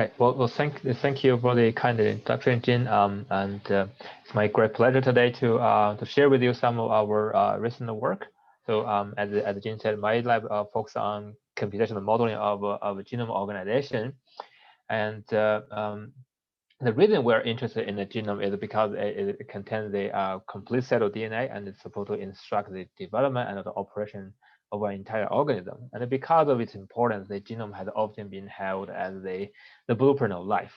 Right. Well, thank you for the kind introduction, Jin. And it's my great pleasure today to share with you some of our recent work. So, as Jin said, my lab focuses on computational modeling of genome organization, and the reason we're interested in the genome is because it contains the complete set of DNA and it's supposed to instruct the development and the operation of an entire organism. And because of its importance, the genome has often been held as the blueprint of life.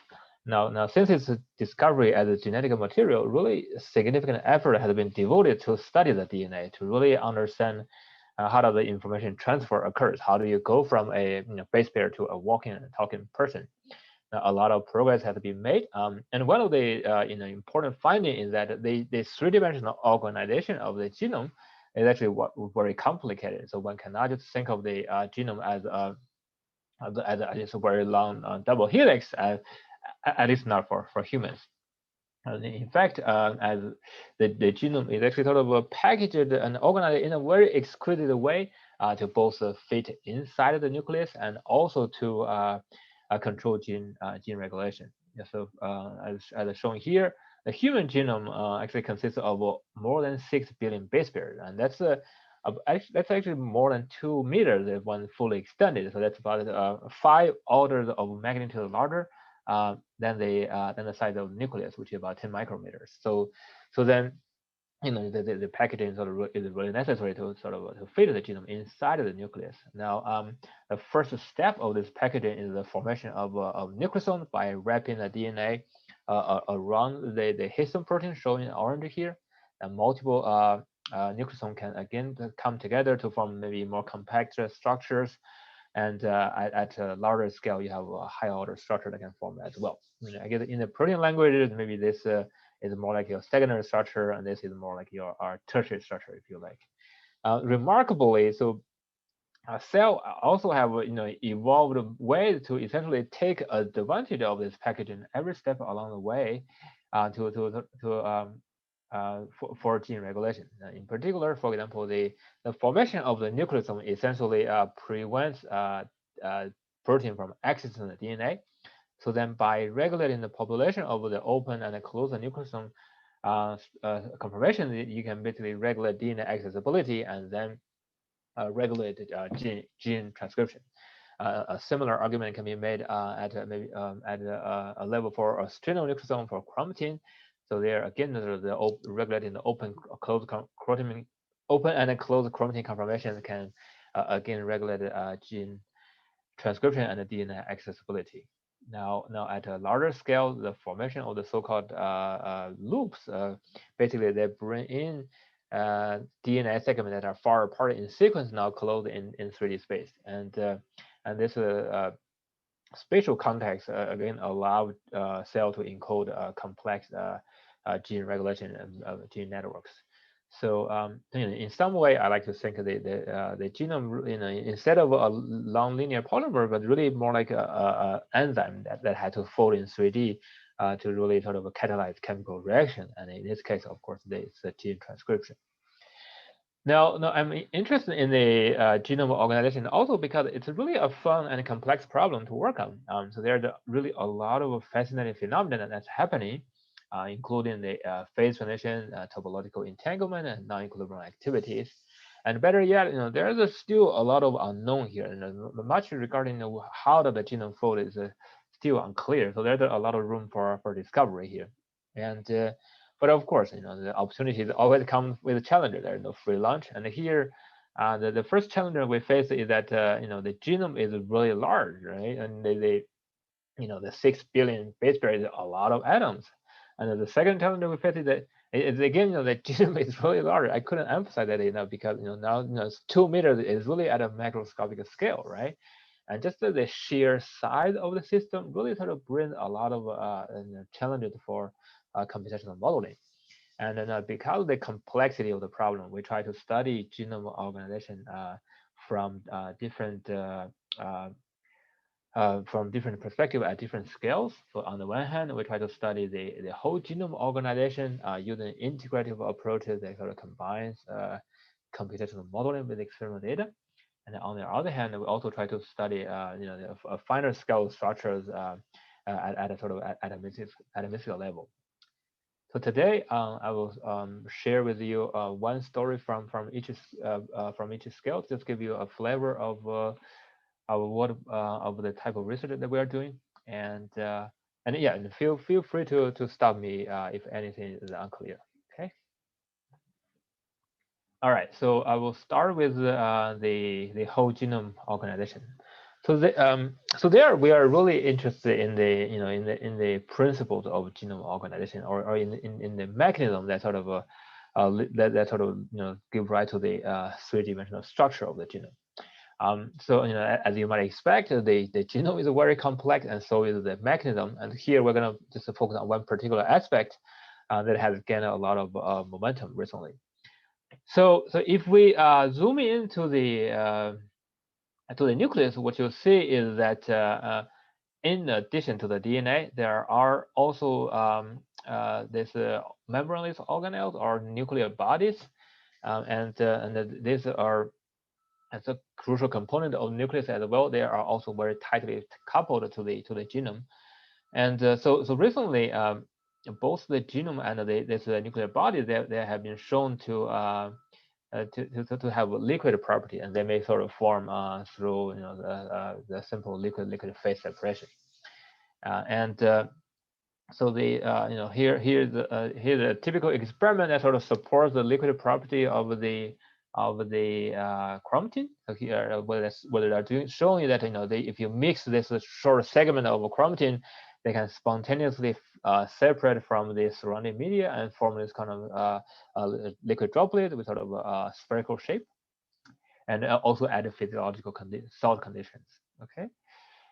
Now, since its discovery as a genetic material, really significant effort has been devoted to study the DNA to really understand how does the information transfer occurs. How do you go from a base pair to a walking and talking person? A lot of progress has been made. And one of the important finding is that the three-dimensional organization of the genome is actually very complicated. So one cannot just think of the genome as a very long double helix, at least not for humans. In fact, as the genome is actually sort of packaged and organized in a very exquisite way to both fit inside the nucleus and also to control gene regulation. Yeah, so as shown here, the human genome actually consists of more than 6 billion base pairs, and that's actually more than 2 meters if one fully extended. So that's about 5 orders of magnitude larger than the size of the nucleus, which is about 10 micrometers. So then the packaging is really necessary to to fit the genome inside of the nucleus. Now, the first step of this packaging is the formation of nucleosome by wrapping the DNA around the histone protein shown in orange here. And multiple nucleosome can again come together to form maybe more compact structures. And at a larger scale, you have a higher order structure that can form as well. I guess in the protein language, maybe this is more like your secondary structure, and this is more like your tertiary structure, if you like. Remarkably, so a cell also have evolved ways to essentially take advantage of this packaging every step along the way for gene regulation. In particular, for example, the formation of the nucleosome essentially prevents protein from accessing the DNA. So then by regulating the population of the open and closed nucleosome conformation, you can basically regulate DNA accessibility and then regulate gene transcription. A similar argument can be made at maybe at a level for a nucleosome for chromatin. So there again, regulating the open and closed chromatin conformation can again regulate gene transcription and DNA accessibility. Now at a larger scale, the formation of the so-called loops, basically they bring in DNA segments that are far apart in sequence now closed in 3D space, and this spatial context again allow cell to encode complex gene regulation and gene networks. So in some way, I like to think of the genome, instead of a long linear polymer, but really more like a enzyme that had to fold in 3D to really sort of catalyze chemical reaction. And in this case, of course, it's a gene transcription. Now, I'm interested in the genome organization also because it's really a fun and complex problem to work on. So there's really a lot of fascinating phenomena that's happening, including the phase transition, topological entanglement, and non-equilibrium activities. And better yet, there's still a lot of unknown here, and much regarding how the genome fold is still unclear. So there's a lot of room for discovery here. And but of course, the opportunities always come with challenges. There's no free lunch. And here, the first challenge we face is that the genome is really large, right? And the 6 billion base pair is a lot of atoms. And the second challenge we face is that it's again, the genome is really large. I couldn't emphasize that enough because now 2 meters is really at a macroscopic scale, right? And just the sheer size of the system really sort of brings a lot of challenges for computational modeling. And then because of the complexity of the problem, we try to study genome organization from different perspectives at different scales. So on the one hand, we try to study the whole genome organization using integrative approaches that sort of combines computational modeling with experimental data. And on the other hand, we also try to study, finer scale structures at a sort of at a mystical level. So today, I will share with you one story from each scale, just give you a flavor of what of the type of research that we are doing, and yeah, and feel free to stop me if anything is unclear. Okay. All right. So I will start with the whole genome organization. So there we are really interested in the in the principles of genome organization, or in the mechanism that sort of that sort of give rise to the three-dimensional structure of the genome. So as you might expect, the genome is very complex, and so is the mechanism. And here we're gonna just focus on one particular aspect that has gained a lot of momentum recently. So if we zoom into the nucleus, what you'll see is that in addition to the DNA, there are also these membraneless organelles or nuclear bodies, and these are as a crucial component of the nucleus as well. They are also very tightly coupled to the genome. And so recently, both the genome and this nuclear body, they have been shown to have a liquid property, and they may sort of form through the simple liquid phase separation. And so the here's a typical experiment that sort of supports the liquid property of the chromatin. So here, what they are doing, showing that if you mix this short segment of chromatin, they can spontaneously separate from the surrounding media and form this kind of liquid droplet with sort of a spherical shape, and also add physiological salt conditions. Okay.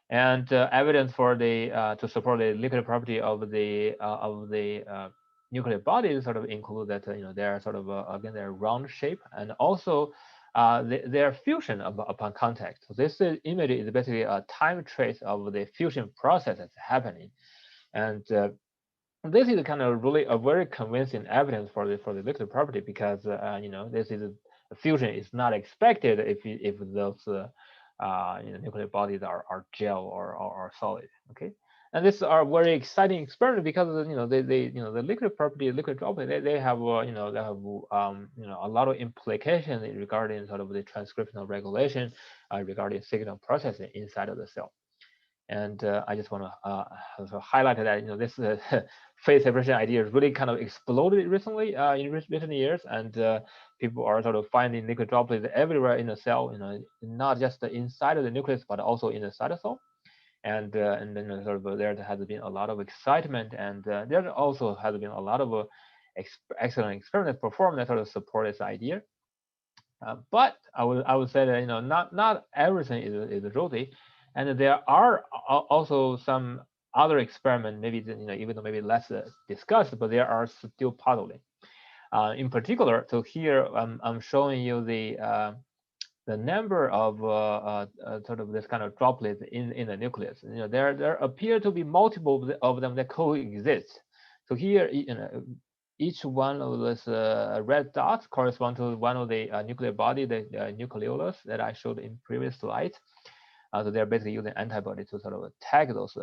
And evidence for the to support the liquid property of the nuclear bodies sort of include that they are sort of again they're round shape, and also their fusion upon contact. So this image is basically a time trace of the fusion process that's happening, and this is kind of really a very convincing evidence for the liquid property, because this is fusion is not expected if those nuclear bodies are gel or solid. Okay, and this are very exciting experiment because the liquid property, liquid droplet, they have they have a lot of implications regarding sort of the transcriptional regulation, regarding signal processing inside of the cell. And I just want to highlight that this phase separation idea has really kind of exploded recently in recent years, and people are sort of finding liquid droplets everywhere in the cell, not just inside of the nucleus, but also in the cytosol. And then sort of there has been a lot of excitement, and there also has been a lot of excellent experiments performed that sort of support this idea. But I would say that not everything is rosy, and there are also some other experiments, maybe even though maybe less discussed, but there are still puzzling. In particular, so here I'm showing you the number of sort of this kind of droplets in the nucleus. There appear to be multiple of them that coexist. So here, each one of those red dots correspond to one of the nuclear body, the nucleolus that I showed in previous slides. So they're basically using antibody to sort of tag those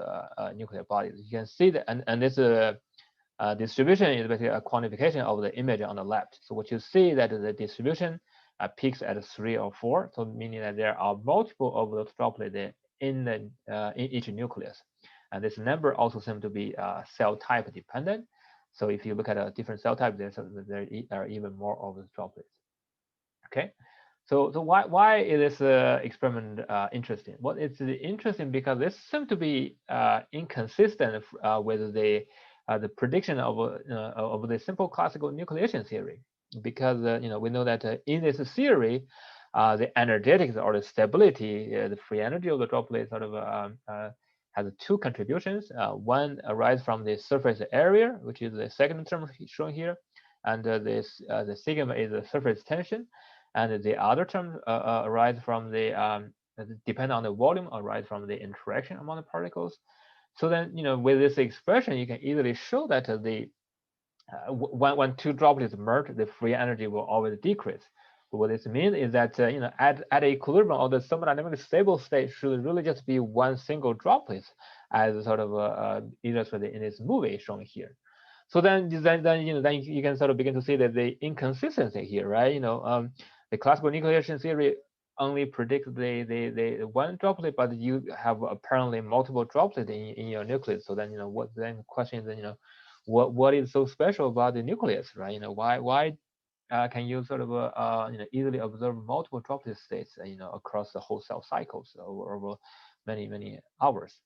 nuclear bodies. You can see that, and this distribution is basically a quantification of the image on the left. So what you see that the distribution peaks at 3 or 4, so meaning that there are multiple of those droplets in each nucleus. And this number also seems to be cell type dependent. So if you look at a different cell type, there are even more of those droplets. Okay, so why is this experiment interesting? Well, it's interesting because this seems to be inconsistent with the prediction of the simple classical nucleation theory, because we know that in this theory, the energetics or the stability, the free energy of the droplet sort of has two contributions. One arises from the surface area, which is the second term shown here, and the sigma is the surface tension, and the other term arises from the depend on the volume, arise from the interaction among the particles. So then, with this expression, you can easily show that when two droplets merge, the free energy will always decrease. What this means is that at equilibrium, or the thermodynamically stable state should really just be one single droplet, as sort of illustrated in this movie shown here. So then you can sort of begin to see that the inconsistency here, right? The classical nucleation theory only predicts the one droplet, but you have apparently multiple droplets in your nucleus. So then what then question is what is so special about the nucleus, right? Why can you sort of easily observe multiple droplet states across the whole cell cycles over many hours.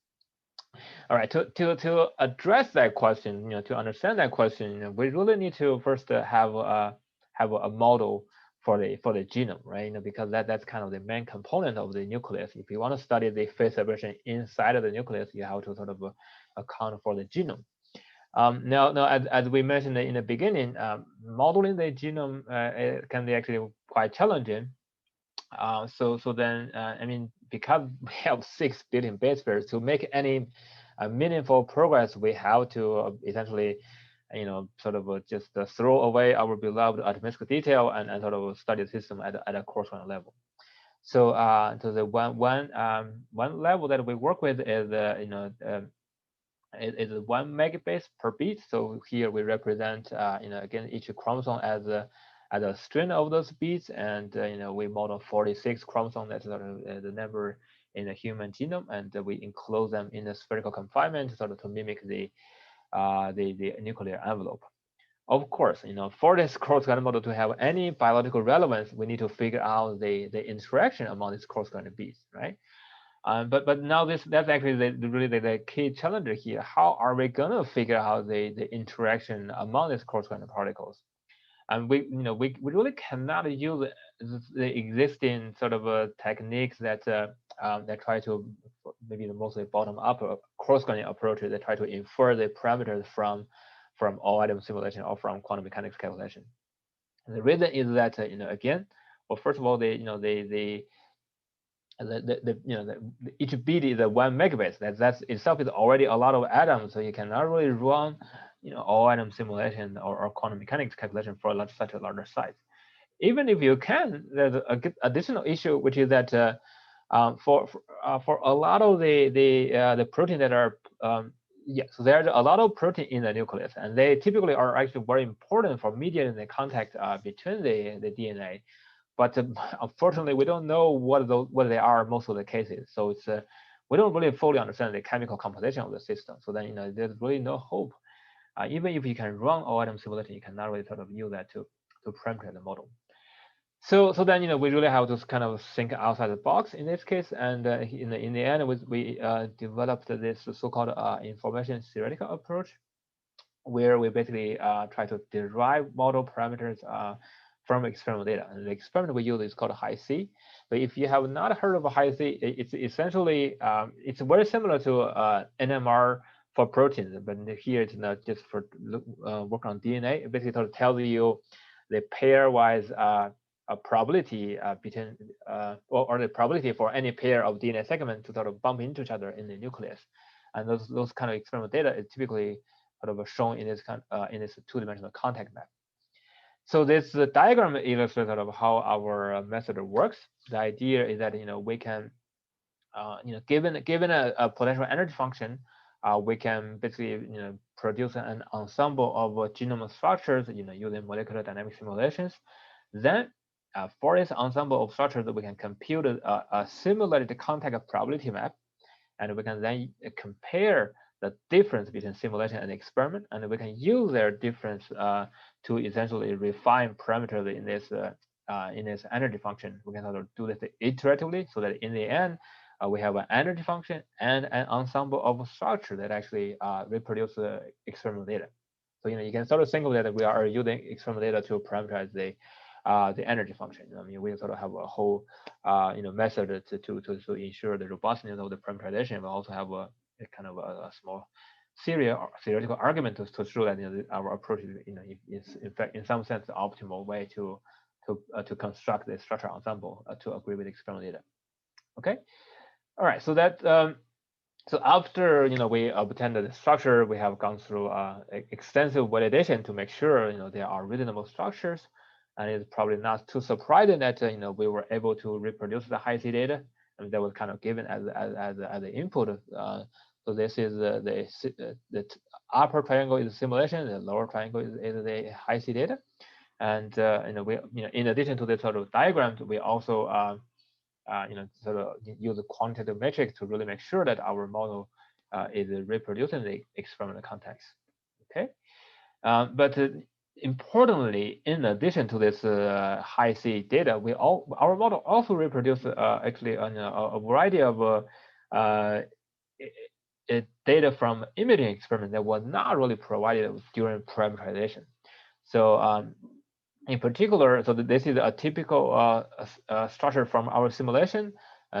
All right, to address that question, to understand that question, we really need to first have a model for the genome, right? Because that's kind of the main component of the nucleus. If you want to study the phase separation inside of the nucleus, you have to sort of account for the genome. Now, as we mentioned in the beginning, modeling the genome can be actually quite challenging. So then, I mean, because we have 6 billion base pairs, to make any meaningful progress, we have to essentially, sort of just throw away our beloved atomistic detail and sort of study the system at a corresponding level. So the one level that we work with is is 1 megabase per beat. So here we represent, again, each chromosome as a string of those beats, and we model 46 chromosomes. That's sort of the number in the human genome, and we enclose them in a spherical confinement, sort of to mimic the nuclear envelope. Of course, for this cross-correlated model to have any biological relevance, we need to figure out the interaction among these cross-correlated beats, right? But now that's actually really the key challenge here. How are we gonna figure out the interaction among these cross-correlated particles? And we really cannot use the existing sort of techniques that try to, maybe the mostly bottom up cross-correlating approaches that try to infer the parameters from all item simulation or from quantum mechanics calculation. And the reason is that again, well, first of all, each bit is a 1 megabase. That's itself is already a lot of atoms, so you cannot really run all atom simulation or quantum mechanics calculation for such a larger size. Even if you can, there's a additional issue, which is that for a lot of the protein that are so there's a lot of protein in the nucleus, and they typically are actually very important for mediating the contact between the DNA. But unfortunately, we don't know what they are most of the cases. So it's we don't really fully understand the chemical composition of the system. So then there's really no hope. Even if you can run all atom simulation, you cannot really sort of use that to parameterize the model. So then we really have to kind of think outside the box in this case, and in the end we developed this so-called information theoretical approach, where we basically try to derive model parameters from experimental data. And the experiment we use is called Hi-C. But if you have not heard of Hi-C, it's essentially it's very similar to NMR for proteins, but here it's not just for work on DNA. It basically sort of tells you the pairwise probability between or the probability for any pair of DNA segments to sort of bump into each other in the nucleus. And those kind of experimental data is typically sort of shown in this two-dimensional contact map. So this diagram illustrates sort of how our method works. The idea is that we can given a potential energy function, we can basically produce an ensemble of genome structures using molecular dynamic simulations. Then for this ensemble of structures, we can compute a simulated contact probability map, and we can then compare the difference between simulation and experiment, and we can use their difference to essentially refine parameters in this energy function. We can sort of do this iteratively, so that in the end we have an energy function and an ensemble of structure that actually reproduce the experimental data. So you can sort of think of that we are using experimental data to parameterize the energy function. I mean, we sort of have a whole method to ensure the robustness of the parameterization. We also have a kind of a small theoretical argument to show that our approach is in fact in some sense the optimal way to construct the structure ensemble to agree with experimental data. Okay, all right. So that so after we obtained the structure, we have gone through extensive validation to make sure there are reasonable structures. And it's probably not too surprising that we were able to reproduce the high C data, and that was kind of given as the input. So this is the upper triangle is the simulation, the lower triangle is the high C data, and we in addition to the sort of diagrams, we also sort of use a quantitative metric to really make sure that our model is reproducing the experimental context. Okay, but importantly, in addition to this high C data, our model also reproduces actually a variety of data from imaging experiments that was not really provided during parameterization. So in particular, so this is a typical structure from our simulation.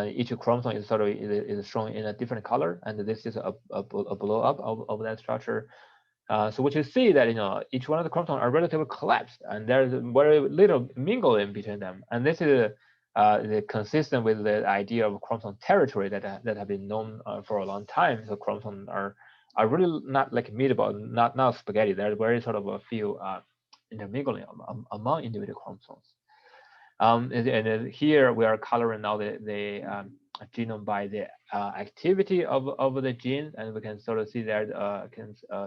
Each chromosome is sort of is shown in a different color, and this is a blow up of that structure. So what you see that each one of the chromosomes are relatively collapsed, and there's very little mingling between them. And this is consistent with the idea of chromosome territory that have been known for a long time. So chromosomes are really not like meatball, not spaghetti. There's very sort of a few intermingling among individual chromosomes. And here we are coloring now the genome by the activity of the gene, and we can sort of see there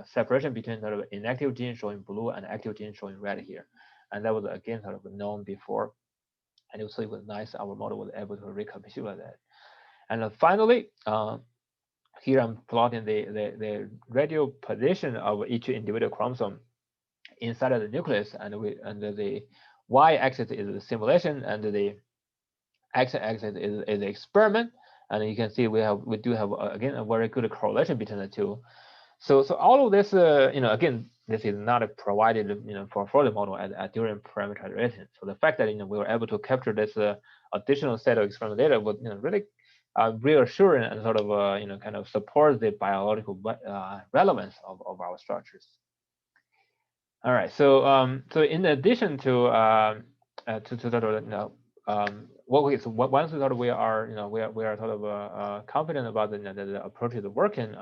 separation between sort of inactive gene showing blue and active gene showing red here. And that was again sort of known before, and you see it was nice our model was able to recapitulate that. And finally, here I'm plotting the radial position of each individual chromosome inside of the nucleus, and the y-axis is the simulation, and the x-axis is the experiment. And you can see we do have again a very good correlation between the two. So all of this, again, this is not provided, for the model during parameterization. So the fact that we were able to capture this additional set of experimental data would really reassuring and sort of kind of support the biological relevance of our structures. All right. So in addition to sort of once sort of we are sort of confident about the approaches working,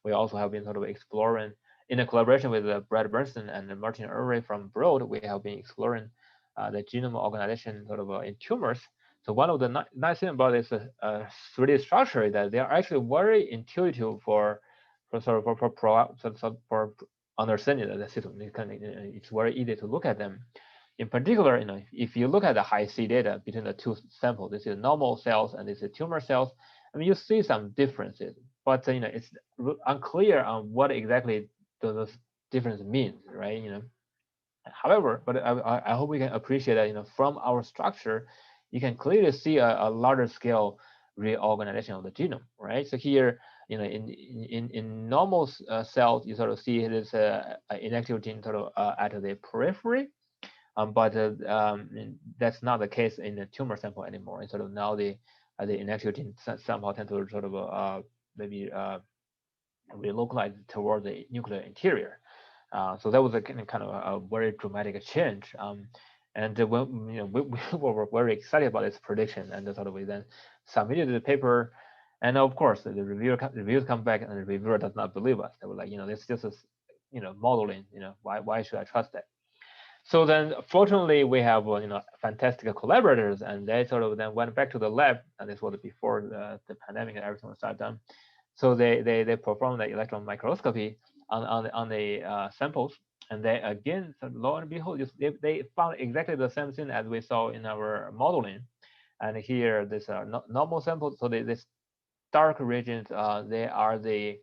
we also have been sort of exploring in a collaboration with Brad Bernstein and Martin Urey from Broad. We have been exploring the genome organization sort of in tumors. So one of the nice thing about this 3D structure is that they are actually very intuitive for understanding the system. It's very easy to look at them. In particular, if you look at the high C data between the two samples, this is normal cells and this is tumor cells. I mean, you see some differences, but it's unclear on what exactly those differences mean, right? However, but I hope we can appreciate that from our structure, you can clearly see a larger scale reorganization of the genome, right? So here, in normal cells, you sort of see this inactive gene sort of at the periphery, but that's not the case in the tumor sample anymore. And sort of now the inactive gene somehow tend to sort of maybe relocalize toward the nuclear interior. So that was a kind of a very dramatic change. And when we were very excited about this prediction, and sort of we then submitted the paper, and of course the reviews come back, and the reviewer does not believe us. They were like, this just is modeling. Why should I trust that? So then, fortunately, we have fantastic collaborators, and they sort of then went back to the lab, and this was before the pandemic and everything was started done. So they performed the electron microscopy on the samples, and they again, so lo and behold, they found exactly the same thing as we saw in our modeling. And here, this normal samples. So this dark regions, they are the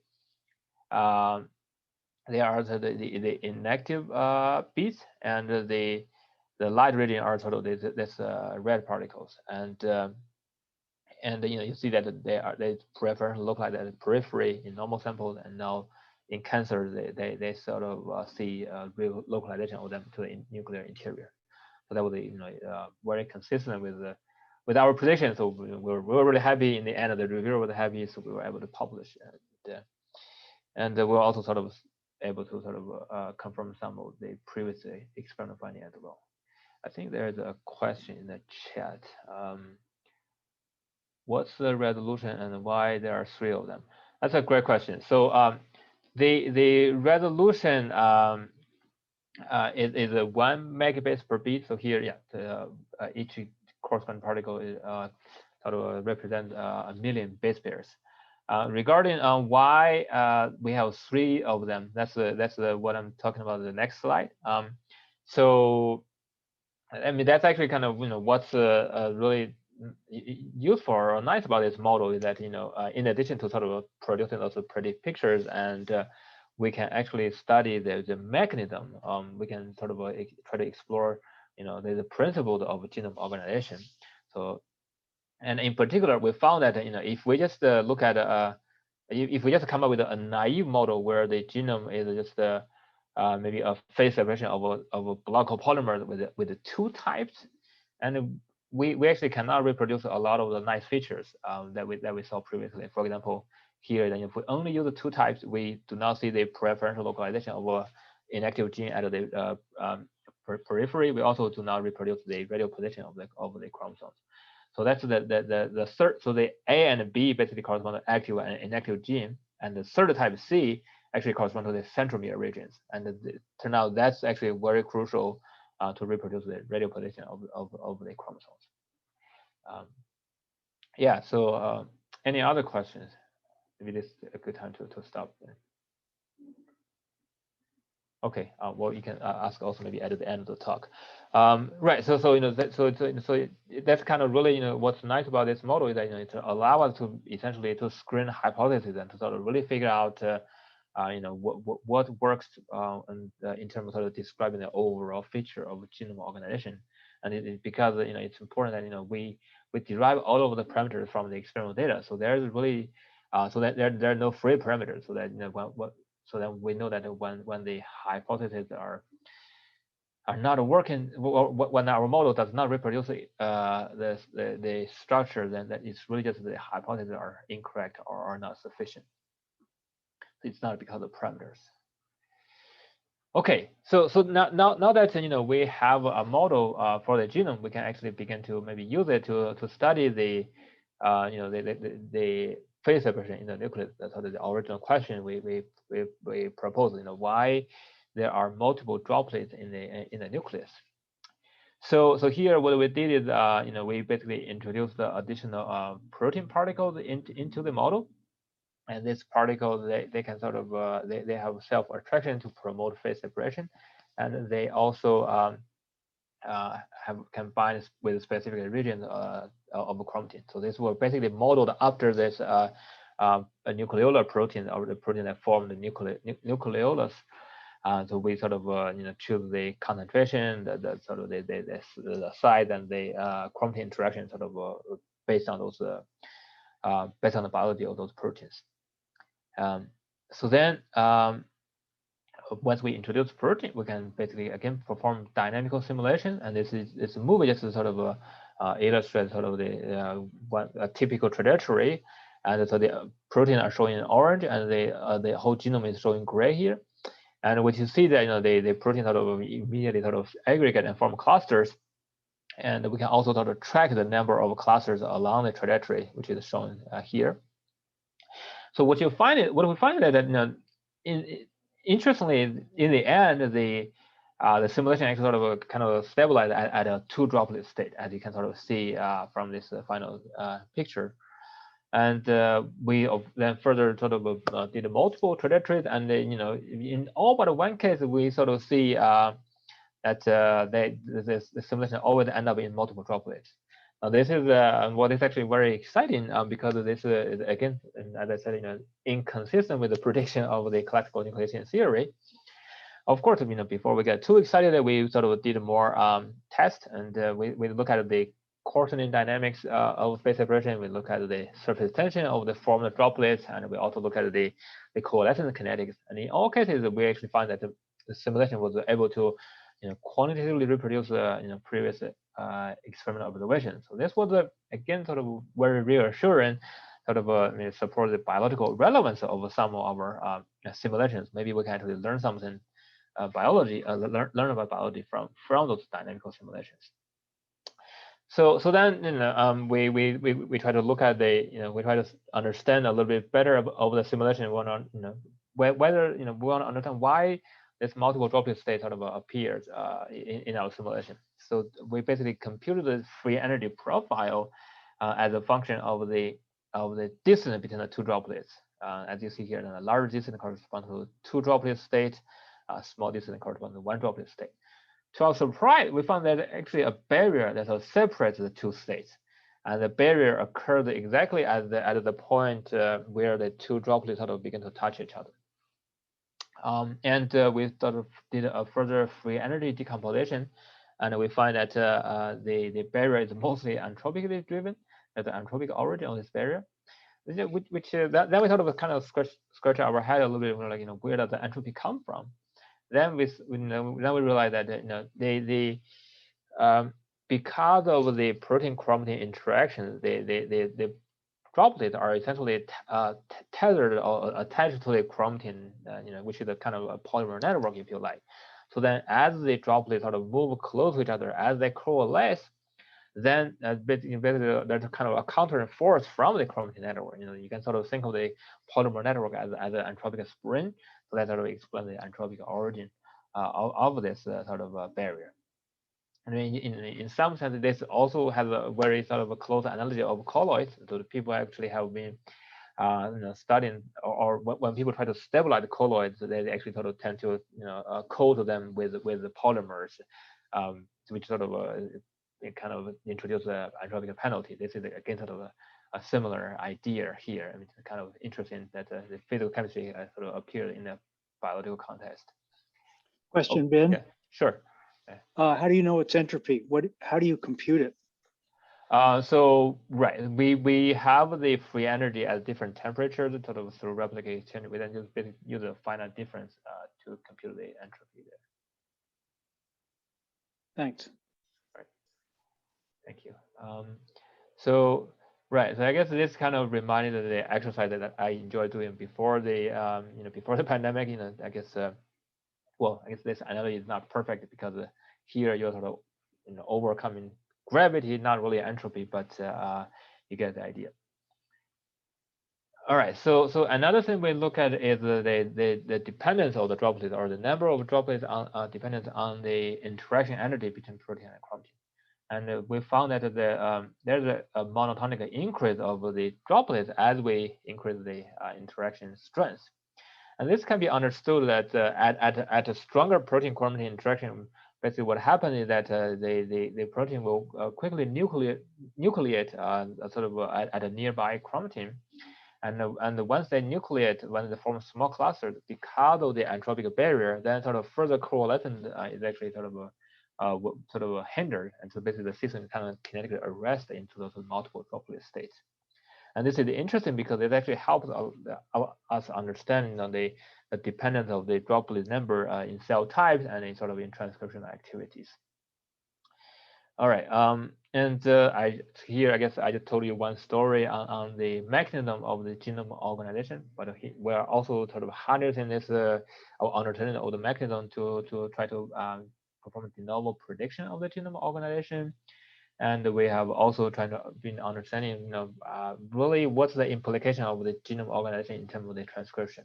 inactive beads, and the light region are sort of this red particles. And you see that they prefer look like the periphery in normal samples, and now in cancer they sort of see real localization of them to the nuclear interior. So that was very consistent with our prediction. So we were really happy in the end. The reviewer was happy, so we were able to publish. And we were also sort of able to sort of confirm some of the previous experimental finding as well. I think there's a question in the chat. What's the resolution and why there are 3 of them? That's a great question. So the resolution is a 1 megabase per bit. So here, yeah, each corresponding particle is sort of represents a million base pairs. Regarding why we have 3 of them, that's what I'm talking about in the next slide. So I mean, that's actually kind of, what's really useful or nice about this model is that, in addition to sort of producing those pretty pictures, and we can actually study the mechanism. We can sort of try to explore, the principles of genome organization. So, and in particular, we found that, if we just look at if we just come up with a naive model where the genome is just maybe a phase separation of a glycopolymer with the 2 types, and we actually cannot reproduce a lot of the nice features that we saw previously. For example, here, then if we only use the 2 types, we do not see the preferential localization of an inactive gene at the periphery. We also do not reproduce the radial position of the chromosomes. So that's the third. So the A and B basically correspond to active and inactive gene, and the third type C actually correspond to the centromere regions. And it turned out that's actually very crucial to reproduce the radial position of the chromosomes. Yeah. So any other questions? Maybe this is a good time to stop there. Okay, well, you can ask also maybe at the end of the talk. Right, so that's kind of really, what's nice about this model is that, it allows us to essentially to screen hypotheses and to sort of really figure out, what works in terms of sort of describing the overall feature of genome organization. And because, it's important that, we derive all of the parameters from the experimental data. So there's really, so that there are no free parameters, so that, so then we know that when the hypotheses are not working, when our model does not reproduce the structure, then that it's really just the hypotheses are incorrect or are not sufficient. It's not because of parameters. Okay, so now that we have a model for the genome, we can actually begin to maybe use it to study the the phase separation in the nucleus. That's sort of the original question we proposed. Why there are multiple droplets in the nucleus. So here what we did is we basically introduced the additional protein particles into the model. And these particles, they can sort of they have self-attraction to promote phase separation, and they also can bind with specific regions of a chromatin. So this was basically modeled after this a nucleolar protein, or the protein that formed the nucleolus. So we sort of choose the concentration, the sort of the size, and the chromatin interaction sort of based on those based on the biology of those proteins. So then once we introduce protein, we can basically again perform dynamical simulation, and this movie just to sort of illustrate sort of the a typical trajectory. And so the protein are showing in orange, and the whole genome is showing gray here. And what you see that the protein sort of immediately sort of aggregate and form clusters, and we can also sort of track the number of clusters along the trajectory, which is shown here. So what we find is that interestingly, in the end, the simulation actually sort of kind of stabilized at a 2 droplet state, as you can sort of see from this final picture. And we then further sort of did multiple trajectories, and in all but one case, we sort of see that the simulation always end up in multiple droplets. Now this is what is actually very exciting because this is again, as I said, inconsistent with the prediction of the classical nucleation theory. Of course, before we get too excited, we sort of did more tests, and we look at the coarsening dynamics of phase separation. We look at the surface tension of the formed droplets, and we also look at the coalescence kinetics. And in all cases, we actually find that the simulation was able to quantitatively reproduce previous experimental observations. So this was again sort of very reassuring, sort of support the biological relevance of some of our simulations. Maybe we can actually learn something biology, learn about biology from those dynamical simulations. So then we try to look at we try to understand a little bit better of the simulation. We want to whether we want to understand why this multiple droplet state sort of appears in our simulation. So we basically computed the free energy profile as a function of the distance between the two droplets. As you see here, the large distance corresponds to two droplet state, small distance corresponds to one droplet state. To our surprise, we found that actually a barrier that separates the two states, and the barrier occurs exactly at the point where the two droplets sort of begin to touch each other. And we sort of did a further free energy decomposition, and we find that the barrier is mostly entropically driven. There's an entropic origin of this barrier, then we sort of kind of scratch our head a little bit, like, where does the entropy come from? Then we realize that because of the protein chromatin interaction, the droplets are essentially tethered or attached to the chromatin, which is a kind of a polymer network, if you like. So then, as the droplets sort of move close to each other, as they coalesce, then basically there's a kind of a counter force from the chromatin network. You can sort of think of the polymer network as an entropic spring. So that sort of explains the entropic origin of this sort of barrier. I mean, in some sense, this also has a very sort of a close analogy of colloids. So the people actually have been studying, or when people try to stabilize the colloids, they actually sort of tend to coat them with the polymers, which sort of it kind of introduce an entropic penalty. This is again sort of a similar idea here. I mean, it's kind of interesting that the physical chemistry sort of appeared in a biological context. Question, Ben. Yeah, sure. How do you know it's entropy? How do you compute it? So right, we have the free energy at different temperatures sort of through replicate exchange. We then just use a finite difference to compute the entropy there. Thanks. Right. Thank you. So right, so I guess this kind of reminded the exercise that I enjoyed doing before the before the pandemic. I guess well, I guess this analogy is not perfect because here you're sort of overcoming gravity, not really entropy, but you get the idea. All right, so another thing we look at is the dependence of the droplets, or the number of droplets dependent on the interaction energy between protein and chromatin. And we found that there's a monotonic increase of the droplets as we increase the interaction strength. And this can be understood that at a stronger protein chromatin interaction, basically what happens is that the protein will quickly nucleate sort of at a nearby chromatin. And once they nucleate, when they form small clusters, because of the entropic barrier, then sort of further coalescence is actually sort of hindered. And so basically the system kind of kinetically arrest into those multiple droplet states. And this is interesting because it actually helps us understand the dependence of the droplet number in cell types and in sort of in transcriptional activities. All right, and I guess I just told you one story on the mechanism of the genome organization, but we're also sort of harnessing this our understanding of the mechanism to try to perform de novo prediction of the genome organization. And we have also been understanding, really what's the implication of the genome organization in terms of the transcription,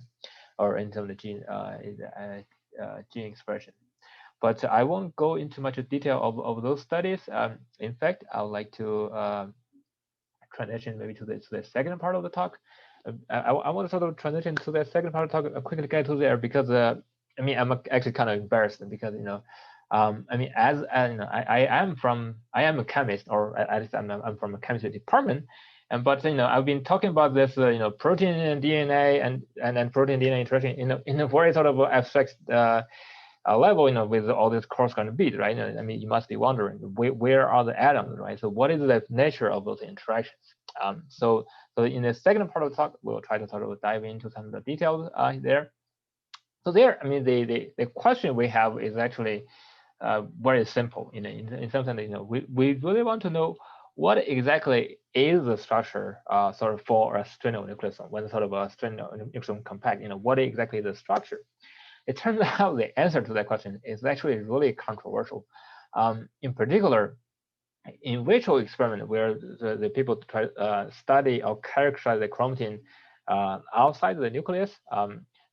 or in terms of the gene expression. But I won't go into much detail of those studies. In fact, I would like to transition maybe to the second part of the talk. I want to sort of transition to the second part of the talk, quickly get to there, because I mean, I'm actually kind of embarrassed because I mean, as I am a chemist, or at least I'm from a chemistry department, but I've been talking about this protein and DNA and then protein DNA interaction in a very sort of abstract level, with all this corresponding bit, right? I mean, you must be wondering where are the atoms, right? So what is the nature of those interactions? So in the second part of the talk, we'll try to sort of dive into some of the details there. So there, I mean, the question we have is actually very simple. In some sense, we really want to know what exactly is the structure sort of for a strinonucleosome, when sort of a strinonucleosome compact. What exactly is the structure? It turns out the answer to that question is actually really controversial. In particular, in vitro experiment where the people try study or characterize the chromatin outside the nucleus,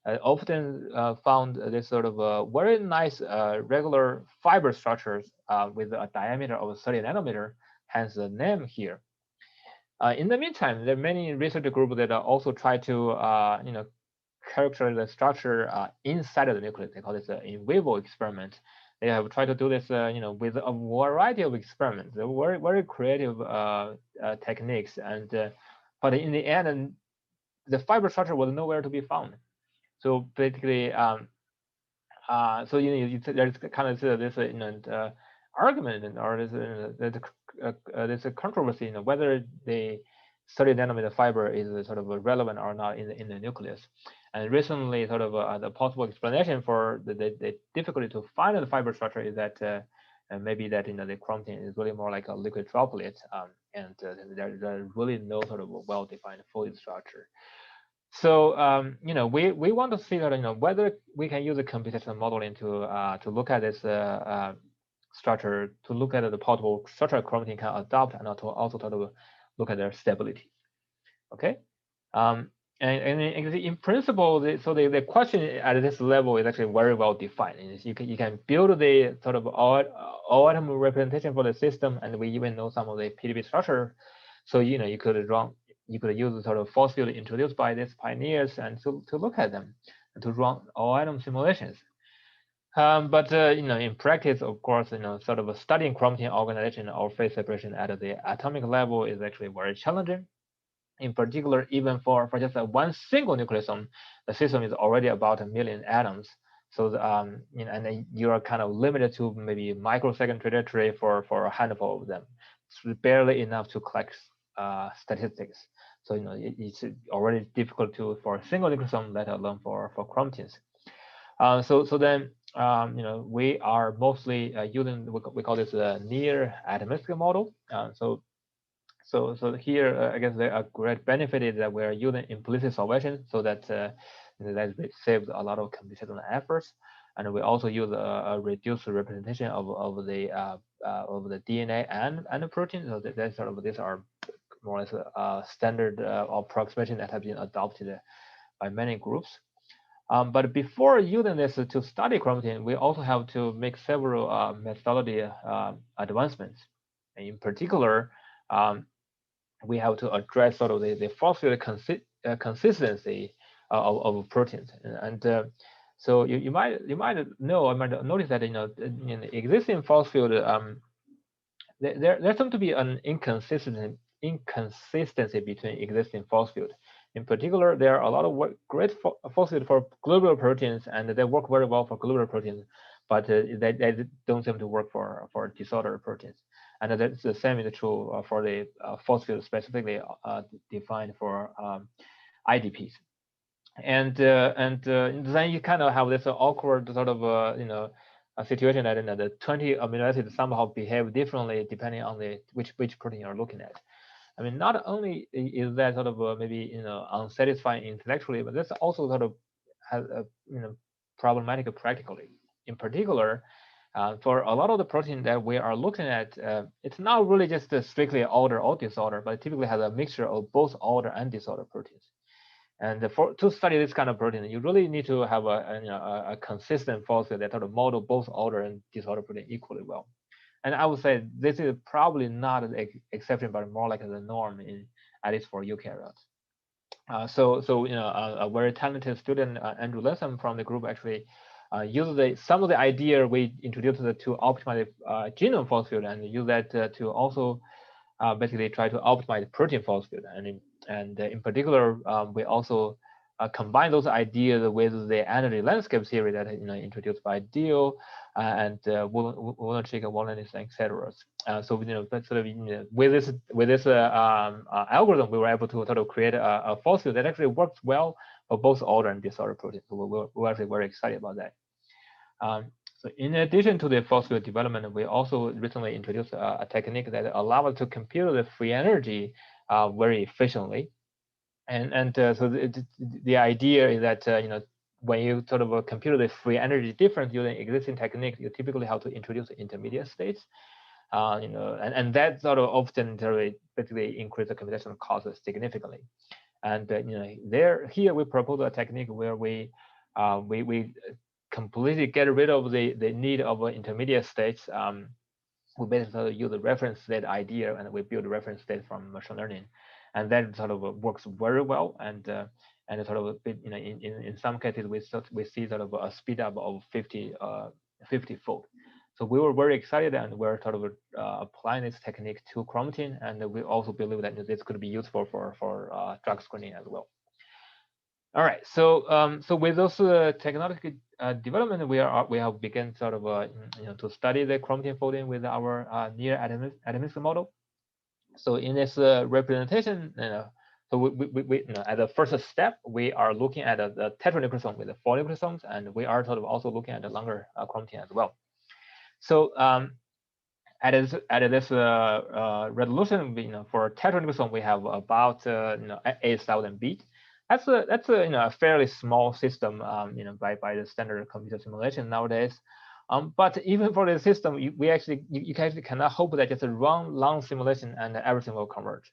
often found this sort of very nice regular fiber structures with a diameter of 30 nanometer, hence the name here. In the meantime, there are many research groups that also try to characterize the structure inside of the nucleus. They call this an in vivo experiment. They have tried to do this, with a variety of experiments. They're very, very creative techniques, and but in the end, the fiber structure was nowhere to be found. So basically, so there's kind of this argument or there's a controversy, whether the 30 nanometer fiber is sort of relevant or not in the nucleus. And recently, sort of the possible explanation for the difficulty to find the fiber structure is that maybe that the chromatin is really more like a liquid droplet, and there's really no sort of well-defined fluid structure. So we want to figure out whether we can use a computational modeling to look at this structure, to look at the possible structure chromatin can adopt, and to also sort of look at their stability. Okay, and in principle, the question at this level is actually very well defined. You can build the sort of all atom representation for the system, and we even know some of the PDB structure. So you could use the sort of force field introduced by these pioneers and to look at them and to run all atom simulations. But in practice, of course, sort of studying chromatin organization or phase separation at the atomic level is actually very challenging. In particular, even for just one single nucleosome, the system is already about 1 million atoms. So and you are kind of limited to maybe microsecond trajectory for a handful of them. It's barely enough to collect statistics. So it's already difficult for a single nucleosome, let alone for chromatins. So then we are mostly using, we call this a near atomistic model. So here, I guess a great benefit is that we're using implicit solvation, so that that saves a lot of computational efforts, and we also use a reduced representation of the DNA and the protein. So that's sort of, these are more or less a standard approximation that have been adopted by many groups. But before using this to study chromatin, we also have to make several methodology advancements. In particular, we have to address sort of the phosphate consistency of proteins. And so you might know, or might notice that in the existing phosphate, there seems to be an inconsistency between existing phosphate. In particular, there are a lot of great phosphate for globular proteins, and they work very well for globular proteins, but they don't seem to work for disordered proteins. And that's the same is true for the phosphate specifically defined for IDPs. And then you kind of have this awkward sort of a situation that the 20 amino acids somehow behave differently depending on which protein you're looking at. I mean, not only is that sort of maybe unsatisfying intellectually, but this also sort of has problematic practically. In particular, for a lot of the protein that we are looking at, it's not really just strictly order or disorder, but it typically has a mixture of both order and disorder proteins. And to study this kind of protein, you really need to have a consistent phosphate that sort of model both order and disorder protein equally well. And I would say this is probably not an exception, but more like the norm at least for eukaryotes. So a very talented student, Andrew Latham from the group, actually used some of the idea we introduced to optimize genome phosphate, and use that to also basically try to optimize protein phosphate. And in particular, we also combine those ideas with the energy landscape theory that introduced by Dio and Wolanczyk, Wolanis, etc. So sort of with this algorithm, we were able to sort of create a phosphate that actually works well for both order and disorder proteins. So we're actually very excited about that. So in addition to the phosphate development, we also recently introduced a technique that allows us to compute the free energy very efficiently. And so the idea is that when you sort of compute the free energy difference using existing techniques, you typically have to introduce intermediate states, and that sort of often basically increase the computational cost significantly. And here we propose a technique where we we completely get rid of the need of intermediate states. We basically use the reference state idea and we build a reference state from machine learning, and that sort of works very well. And sort of in some cases we see sort of a speed up of 50-fold. So we were very excited and we're sort of applying this technique to chromatin, and we also believe that this could be useful for drug screening as well. All right, so with those technological development, we have begun sort of to study the chromatin folding with our near atomic model. So in this representation, so we at the first step, we are looking at the tetranucleosome with the 4 nucleosomes, and we are sort of also looking at the longer chromatin as well. So at this resolution, for tetranucleosome, we have about 8,000 beats. That's a a fairly small system, by the standard computer simulation nowadays. But even for the system, you actually cannot hope that just run long simulation and everything will converge.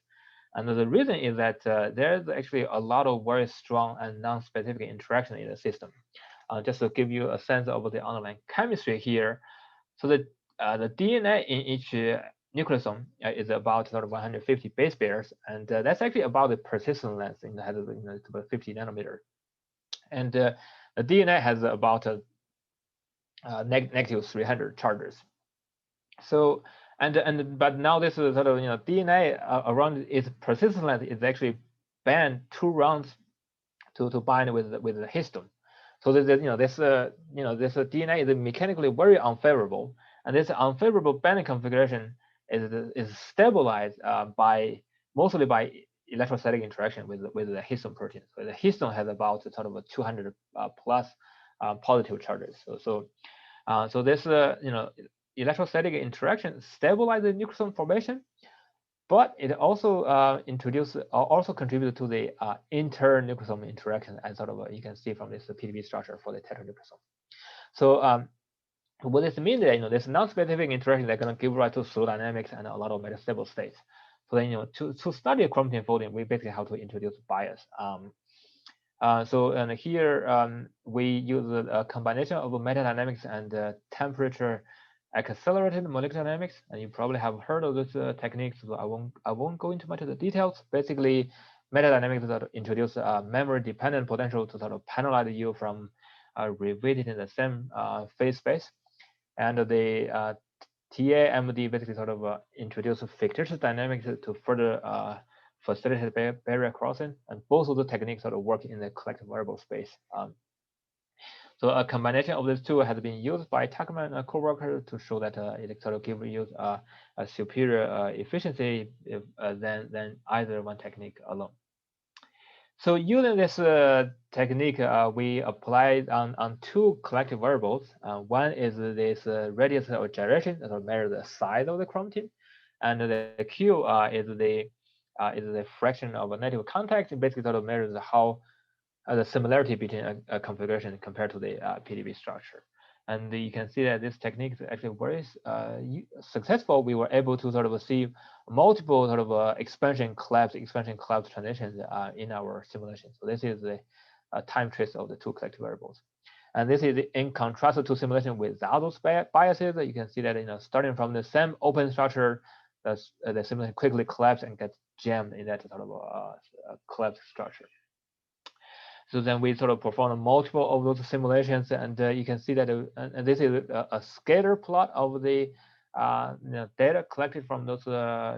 And the reason is that there's actually a lot of very strong and non-specific interaction in the system. Just to give you a sense of the underlying chemistry here, so the DNA in each nucleosome is about sort of 150 base pairs, and that's actually about the persistent length in it's about 50 nanometer. And the DNA has about negative 300 charges. So but now this is sort of DNA around its persistent length is actually banned 2 rounds to bind with the histone. So this this DNA is mechanically very unfavorable, and this unfavorable binding configuration is stabilized mostly by electrostatic interaction with the histone protein. So the histone has about sort of a 200 plus positive charges. So this electrostatic interaction stabilizes the nucleosome formation, but it also also contributed to the inter-nucleosome interaction, as sort of you can see from this PDB structure for the tetranucleosome. So what this means is this non-specific interaction that's going to give rise to slow dynamics and a lot of metastable states. So then to study chromatin folding, we basically have to introduce bias. And here we use a combination of metadynamics and temperature accelerated molecular dynamics, and you probably have heard of this techniques. So I won't go into much of the details. Basically, metadynamics that introduce memory dependent potential to sort of penalize you from revisiting the same phase space, and the TAMD basically sort of introduce fictitious dynamics to further facilitate barrier crossing, and both of the techniques sort of work in the collective variable space. So a combination of these two has been used by Tuckman and co-worker to show that it sort of gives you a superior efficiency than either one technique alone. So using this technique, we applied on 2 collective variables. One is this radius of gyration that measures the size of the chromatin, and the Q is the fraction of a negative contact. It basically sort of measures how the similarity between a configuration compared to the PDB structure. And you can see that this technique is actually very successful. We were able to sort of see multiple sort of expansion collapse transitions in our simulation. So this is the time trace of the 2 collective variables. And this is in contrast to simulation without those biases. You can see that starting from the same open structure, the simulation quickly collapses and gets jammed in that sort of collapsed structure. So then we sort of performed multiple of those simulations, and you can see that and this is a scatter plot of the data collected from those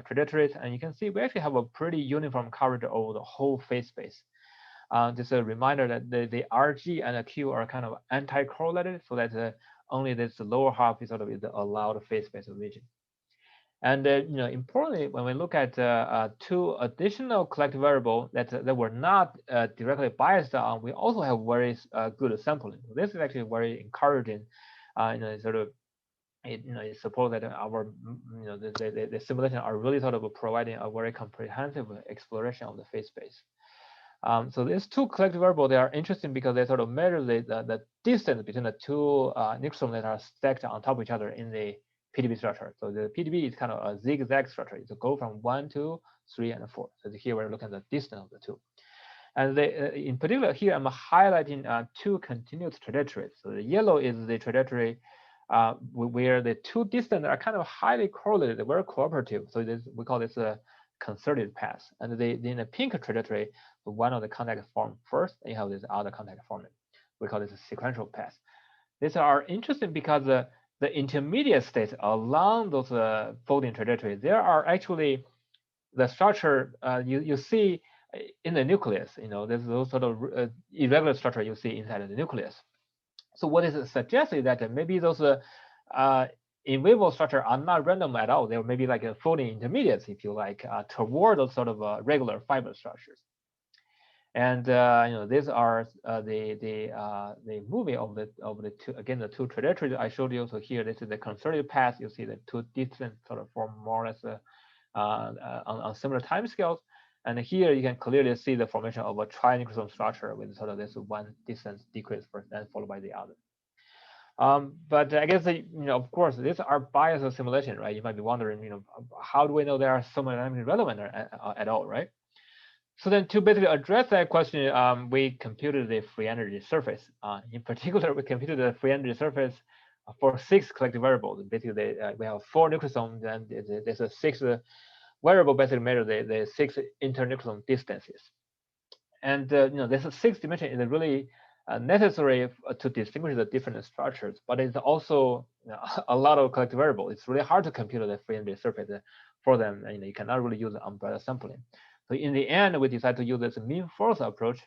trajectories, and you can see we actually have a pretty uniform coverage over the whole phase space. Just a reminder that the RG and the Q are kind of anti-correlated, so that only this lower half is sort of the allowed phase space region. And importantly, when we look at 2 additional collective variables that were not directly biased on, we also have very good sampling. So this is actually very encouraging. Sort of it supports that our the simulation are really sort of providing a very comprehensive exploration of the phase space. So these 2 collective variables, they are interesting because they sort of measure the distance between the 2 nucleosomes that are stacked on top of each other in the PDB structure. So the PDB is kind of a zigzag structure. It's a go from 1, 2, 3, and 4. So here we're looking at the distance of the 2. And they, in particular, here I'm highlighting two continuous trajectories. So the yellow is the trajectory where the two distances are kind of highly correlated, very cooperative. So this, we call this a concerted path. And in the pink trajectory, one of the contacts form first, and you have this other contact forming. We call this a sequential path. These are interesting because the intermediate states along those folding trajectories, there are actually the structure you see in the nucleus. There's those sort of irregular structure you see inside of the nucleus. So what is suggesting that maybe those in vivo structure are not random at all. They're maybe like folding intermediates, if you like, toward those sort of regular fiber structures. And these are the movie of the two, again, the two trajectories I showed you. So here, this is the concerted path. You see the two distant sort of form more or less on similar time scales. And here you can clearly see the formation of a trinucleosome structure with sort of this one distance decrease first, then followed by the other. But I guess, of course, these are biased simulation, right? You might be wondering, how do we know they are thermodynamically relevant at all, right? So then to basically address that question, we computed the free energy surface. In particular, we computed the free energy surface for 6 collective variables. Basically, we have 4 nucleosomes, and there's a 6 variable basically measure the 6 internucleosome distances. And this 6 dimension is really necessary to distinguish the different structures, but it's also a lot of collective variables. It's really hard to compute the free energy surface for them. And, you cannot really use umbrella sampling. So in the end, we decided to use this mean force approach.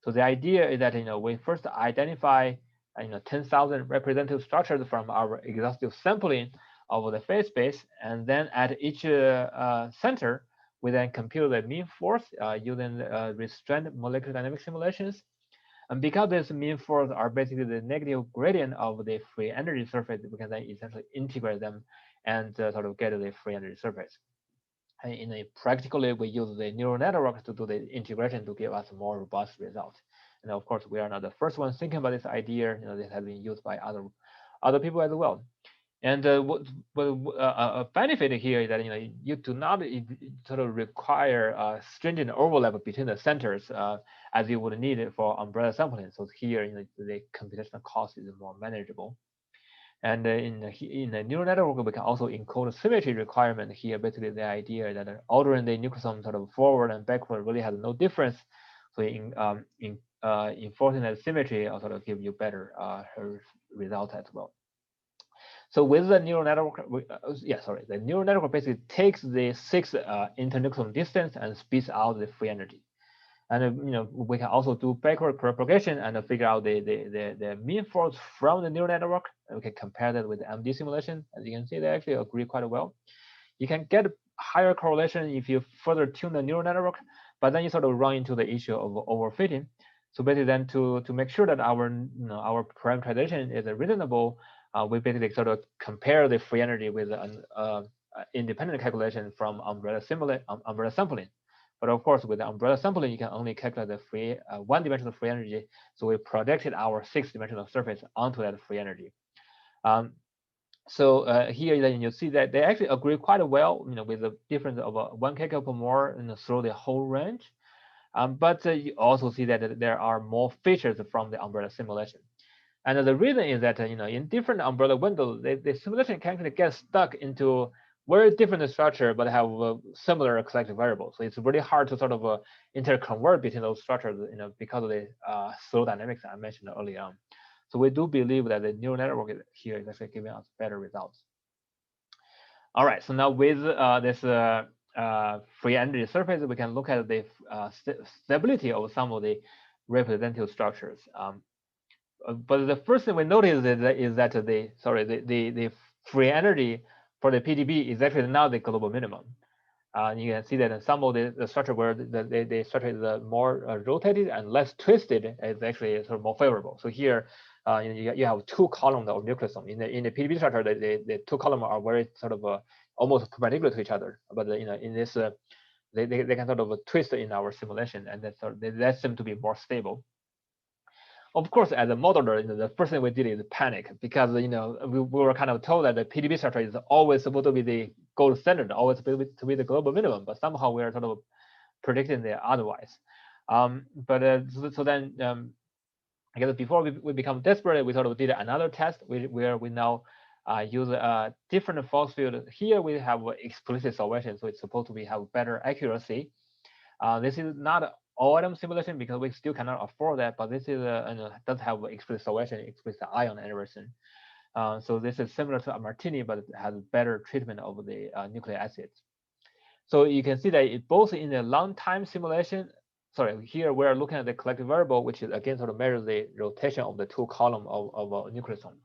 So the idea is that we first identify 10,000 representative structures from our exhaustive sampling of the phase space, and then at each center, we then compute the mean force using restrained molecular dynamic simulations. And because these mean force are basically the negative gradient of the free energy surface, we can then essentially integrate them and sort of get the free energy surface. And practically, we use the neural network to do the integration to give us more robust results. And of course, we are not the first ones thinking about this idea. This has been used by other people as well. And a benefit here is that you do not sort of require stringent overlap between the centers as you would need it for umbrella sampling. So here, the computational cost is more manageable. And in the neural network, we can also encode symmetry requirement here. Basically, the idea that altering the nucleosome sort of forward and backward really has no difference. So enforcing that symmetry also sort of give you better results as well. So with the neural network, the neural network basically takes the 6 internucleosome distance and spits out the free energy. And we can also do backward propagation and figure out the mean force from the neural network. And we can compare that with the MD simulation. As you can see, they actually agree quite well. You can get higher correlation if you further tune the neural network, but then you sort of run into the issue of overfitting. So basically, then to make sure that our parameterization is reasonable, we basically sort of compare the free energy with an independent calculation from umbrella sampling. But of course, with the umbrella sampling, you can only calculate the free one-dimensional free energy. So we projected our 6-dimensional surface onto that free energy. So here then you see that they actually agree quite well, with the difference of 1 kcal per mole through the whole range. But you also see that there are more features from the umbrella simulation. And the reason is that in different umbrella windows, the simulation can actually get stuck into very different structure, but have similar collective variables. So it's really hard to sort of interconvert between those structures, because of the slow dynamics I mentioned earlier on. So we do believe that the neural network here is actually giving us better results. All right, so now with this free energy surface, we can look at the stability of some of the representative structures. But the first thing we notice is that the free energy for the PDB is actually not the global minimum. You can see that in some of the structure where the structure is more rotated and less twisted is actually sort of more favorable. So here you have 2 columns of nucleosome. In the PDB structure, the 2 columns are very sort of almost perpendicular to each other. But in this, they can sort of twist in our simulation, and that seems to be more stable. Of course, as a modeler, the first thing we did is panic, because we were kind of told that the PDB structure is always supposed to be the gold standard, always supposed to be the global minimum, but somehow we are sort of predicting the otherwise. So then I guess before we become desperate, we sort of did another test where we now use a different force field. Here we have explicit salvation, so it's supposed to be have better accuracy. This is not all atom simulation because we still cannot afford that, but this is does have explicit salvation, explicit ion and everything. So this is similar to a martini, but it has better treatment of the nucleic acids. So you can see that it both in the long time simulation, sorry, here we're looking at the collective variable, which is again sort of measures the rotation of the two column of a nucleosome.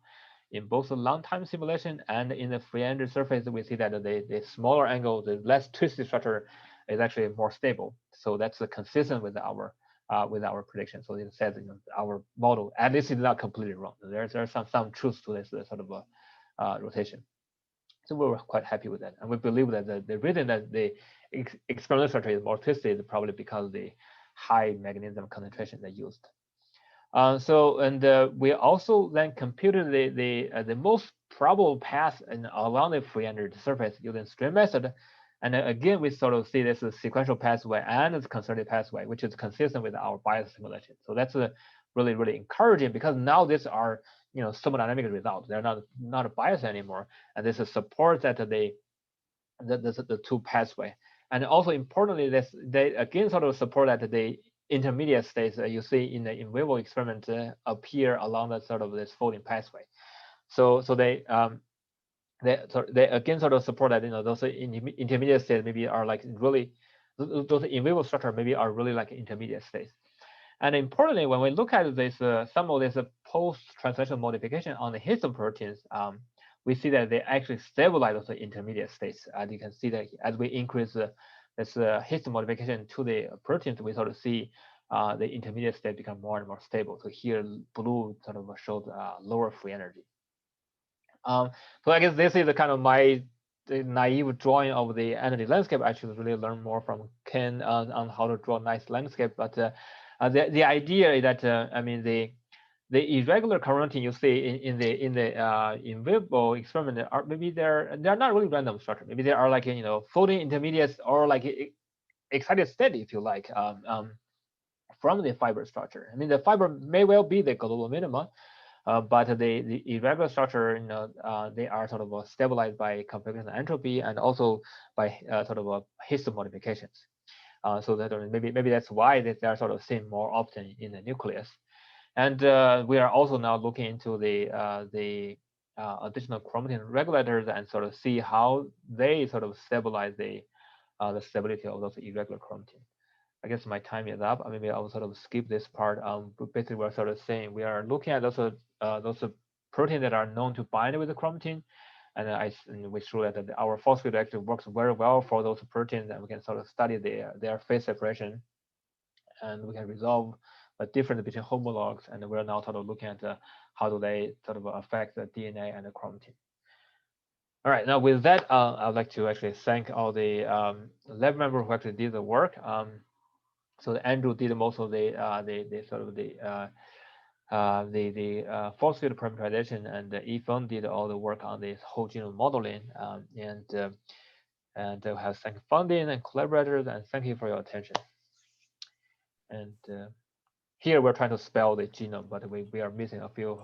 In both the long time simulation and in the free energy surface, we see that the smaller angle, the less twisted structure is actually more stable. So that's consistent with our prediction. So it says our model, at least it's not completely wrong. There's some truth to this sort of rotation. So we were quite happy with that. And we believe that the reason that the experimental structure is more twisted is probably because of the high magnesium concentration they used. We also then computed the most probable path along the free energy surface using stream method. And again, we sort of see this as a sequential pathway and a concerted pathway, which is consistent with our bias simulation. So that's really, really encouraging because now these are thermodynamic results. They're not a bias anymore, and this supports that the two pathway. And also importantly, they again sort of support that the intermediate states that you see in the in vivo experiment appear along the sort of this folding pathway. So they again sort of support that those intermediate states maybe are like really those in vivo structure maybe are really like intermediate states. And importantly, when we look at this, some of this post-translational modification on the histoproteins, we see that they actually stabilize those intermediate states. As you can see that as we increase this histone modification to the proteins, we sort of see the intermediate state become more and more stable. So here, blue sort of shows lower free energy. So I guess this is the kind of my naive drawing of the energy landscape. I should really learn more from Ken on how to draw nice landscape. But the idea is that I mean the irregular coroutine you see in the in vivo experiment are maybe they're not really random structure. Maybe they are like folding intermediates or like excited state, if you like, from the fiber structure. I mean the fiber may well be the global minima. But the irregular structure, they are sort of stabilized by configuration entropy and also by sort of histone modifications. So that maybe that's why they are sort of seen more often in the nucleus. And we are also now looking into the additional chromatin regulators and sort of see how they sort of stabilize the stability of those irregular chromatin. I guess my time is up. Maybe I'll sort of skip this part. But basically, we're sort of saying we are looking at those proteins that are known to bind with the chromatin, and we show that our force field actually works very well for those proteins, and we can sort of study their phase separation, and we can resolve the difference between homologs. And we're now sort of looking at how do they sort of affect the DNA and the chromatin. All right, now with that, I'd like to actually thank all the lab members who actually did the work. So Andrew did most of the sort of the force field parameterization, and Yifeng did all the work on this whole genome modeling. And I have thank funding and collaborators, and thank you for your attention. And here we're trying to spell the genome, but we are missing a few